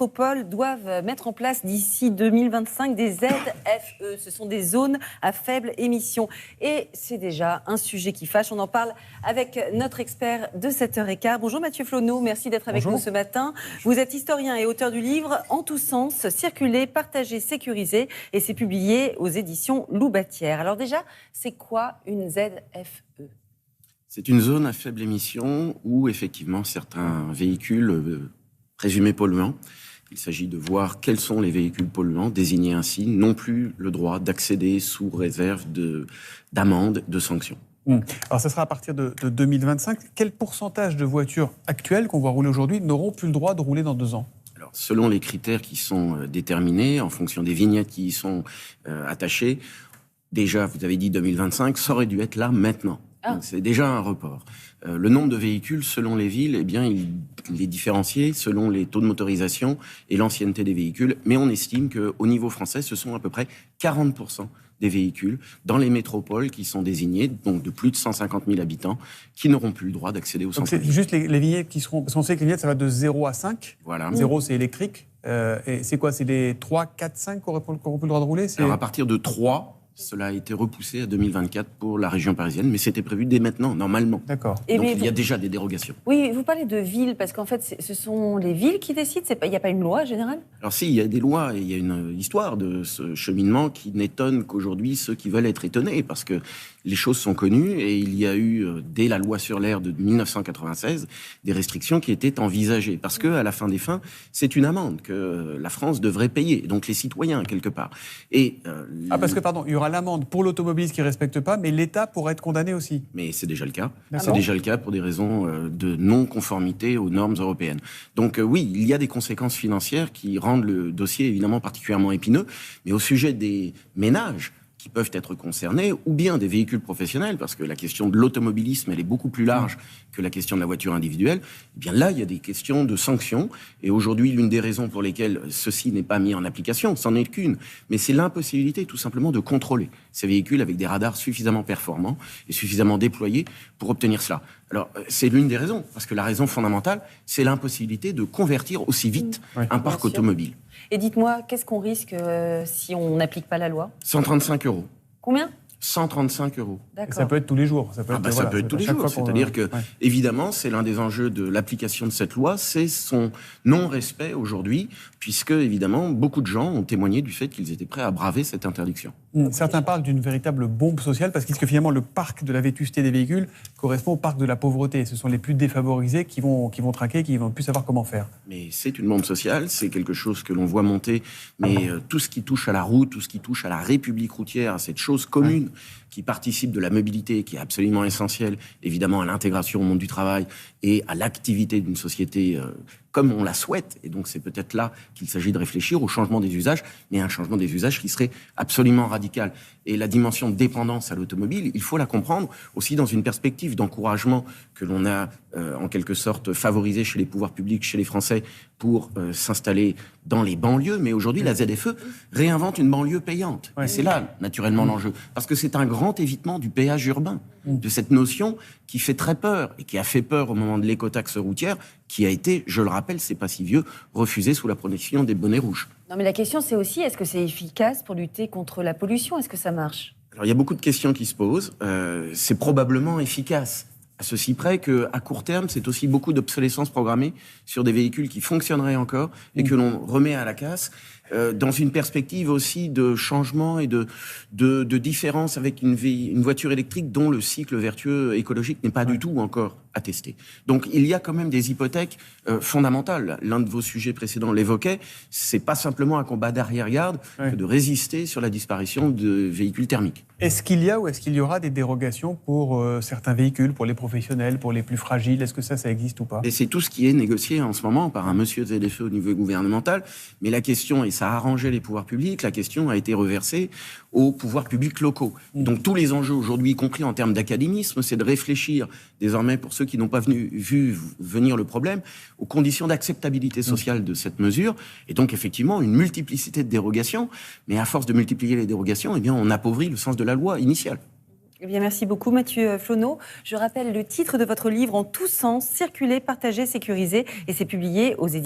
métropoles doivent mettre en place d'ici 2025 des ZFE. Ce sont des zones à faible émission. Et c'est déjà un sujet qui fâche. On en parle avec notre expert de 7h15. Bonjour Mathieu Flonneau, merci d'être avec nous ce matin. Vous êtes historien et auteur du livre « En tous sens, circuler, partager, sécuriser » et c'est publié aux éditions Loubatière. Alors déjà, c'est quoi une ZFE ? C'est une zone à faible émission où effectivement certains véhicules présumés polluants, il s'agit de voir quels sont les véhicules polluants, désignés ainsi, n'ont plus le droit d'accéder sous réserve d'amendes, de sanctions. Alors ça sera à partir de 2025. Quel pourcentage de voitures actuelles qu'on voit rouler aujourd'hui n'auront plus le droit de rouler dans 2 ans ? Alors, selon les critères qui sont déterminés, en fonction des vignettes qui y sont attachées, déjà, vous avez dit 2025, ça aurait dû être là maintenant. Donc, c'est déjà un report. Le nombre de véhicules, selon les villes, eh bien, il est différencié selon les taux de motorisation et l'ancienneté des véhicules. Mais on estime qu'au niveau français, ce sont à peu près 40% des véhicules dans les métropoles qui sont désignés, donc de plus de 150 000 habitants, qui n'auront plus le droit d'accéder au centre-ville. Donc c'est juste les vignettes qui seront... Parce qu'on sait que les vignettes, ça va de 0 à 5. Voilà. 0, c'est électrique. Et c'est quoi ? C'est les 3, 4, 5 qui auront plus le droit de rouler ? Alors à partir de 3... Cela a été repoussé à 2024 pour la région parisienne, mais c'était prévu dès maintenant, normalement. D'accord. Donc il y a déjà des dérogations. Oui, vous parlez de villes, parce qu'en fait, ce sont les villes qui décident, il n'y a pas une loi générale ? Alors si, il y a des lois et il y a une histoire de ce cheminement qui n'étonne qu'aujourd'hui ceux qui veulent être étonnés, parce que les choses sont connues et il y a eu, dès la loi sur l'air de 1996, des restrictions qui étaient envisagées. Parce qu'à la fin des fins, c'est une amende que la France devrait payer, donc les citoyens, quelque part. Et, parce que, pardon, il y aura l'amende pour l'automobiliste qui ne respecte pas, mais l'État pourrait être condamné aussi. Mais c'est déjà le cas. D'accord. C'est déjà le cas pour des raisons de non-conformité aux normes européennes. Donc oui, il y a des conséquences financières qui rendent le dossier évidemment particulièrement épineux. Mais au sujet des ménages qui peuvent être concernés, ou bien des véhicules professionnels, parce que la question de l'automobilisme, elle est beaucoup plus large que la question de la voiture individuelle, eh bien là, il y a des questions de sanctions. Et aujourd'hui, l'une des raisons pour lesquelles ceci n'est pas mis en application, c'en est qu'une, mais c'est l'impossibilité tout simplement de contrôler ces véhicules avec des radars suffisamment performants et suffisamment déployés pour obtenir cela. Alors, c'est l'une des raisons, parce que la raison fondamentale, c'est l'impossibilité de convertir aussi vite un parc automobile. Et dites-moi, qu'est-ce qu'on risque si on n'applique pas la loi ? 135 €. Combien ? 135 €. D'accord. Ça peut être tous les jours. Ça peut être tous les jours. C'est-à-dire que, évidemment, c'est l'un des enjeux de l'application de cette loi, c'est son non-respect aujourd'hui, puisque, évidemment, beaucoup de gens ont témoigné du fait qu'ils étaient prêts à braver cette interdiction. Certains parlent d'une véritable bombe sociale parce que finalement, le parc de la vétusté des véhicules correspond au parc de la pauvreté. Ce sont les plus défavorisés qui vont traquer, qui ne vont plus savoir comment faire. Mais c'est une bombe sociale, c'est quelque chose que l'on voit monter, mais tout ce qui touche à la route, tout ce qui touche à la République routière, à cette chose commune qui participe de la mobilité, qui est absolument essentielle, évidemment, à l'intégration au monde du travail et à l'activité d'une société comme on la souhaite. Et donc, c'est peut-être là qu'il s'agit de réfléchir au changement des usages, mais un changement des usages qui serait absolument radical. Et la dimension de dépendance à l'automobile, il faut la comprendre aussi dans une perspective d'encouragement que l'on a, en quelque sorte, favorisé chez les pouvoirs publics, chez les Français, pour s'installer dans les banlieues. Mais aujourd'hui, la ZFE réinvente une banlieue payante. Et c'est là, naturellement, l'enjeu. Parce que c'est un grand évitement du péage urbain, de cette notion qui fait très peur, et qui a fait peur au moment de l'écotaxe routière, qui a été, je le rappelle, c'est pas si vieux, refusée sous la protection des bonnets rouges. Non, mais la question, c'est aussi, est-ce que c'est efficace pour lutter contre la pollution ? Est-ce que ça marche ? Alors, il y a beaucoup de questions qui se posent. C'est probablement efficace. À ceci près qu'à court terme, c'est aussi beaucoup d'obsolescence programmée sur des véhicules qui fonctionneraient encore et que l'on remet à la casse, dans une perspective aussi de changement et de différence avec une voiture électrique dont le cycle vertueux écologique n'est pas du tout encore attesté. Donc il y a quand même des hypothèques fondamentales. L'un de vos sujets précédents l'évoquait, c'est pas simplement un combat d'arrière-garde que de résister sur la disparition de véhicules thermiques. Est-ce qu'il y a ou est-ce qu'il y aura des dérogations pour certains véhicules, pour les professionnels, pour les plus fragiles ? Est-ce que ça existe ou pas ? Et c'est tout ce qui est négocié en ce moment par un monsieur ZFE au niveau gouvernemental. Mais la question, et ça a arrangé les pouvoirs publics, la question a été reversée aux pouvoirs publics locaux. Donc tous les enjeux aujourd'hui, y compris en termes d'académisme, c'est de réfléchir désormais, pour ceux qui n'ont pas vu venir le problème, aux conditions d'acceptabilité sociale de cette mesure. Et donc effectivement, une multiplicité de dérogations. Mais à force de multiplier les dérogations, eh bien, on appauvrit le sens de la loi initiale. Eh bien, merci beaucoup Mathieu Flonneau. Je rappelle le titre de votre livre « En tous sens, circuler, partager, sécuriser » et c'est publié aux éditions